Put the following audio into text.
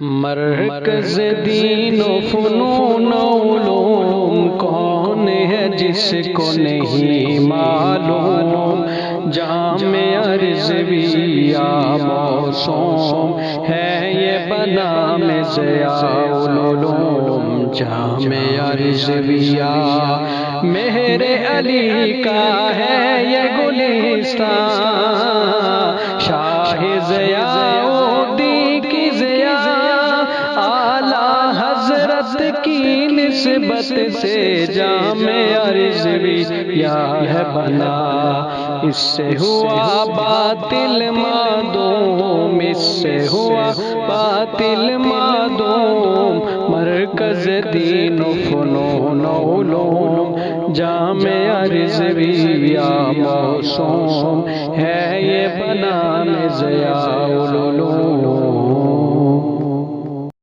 مرکز دین و فنون و علوم کون ہے جس کو نہیں معلوم؟ جامعہ رضویہ موسوم ہے یہ بنام ضیاء العلوم۔ جامعہ رضویہ مہر علی کا ہے یہ گلستان، شاہ ضیاء الدین کی ضیاء اعلیٰ حضرت کی نسبت سے جامعہ رضویہ ہے بنا۔ اس سے ہوا باطل معدوم، اس سے ہوا باطل معدوم۔ مرکز دین و فنون و علوم جامعہ رضویہ موسوم ہے یہ بنام ضیاء العلوم۔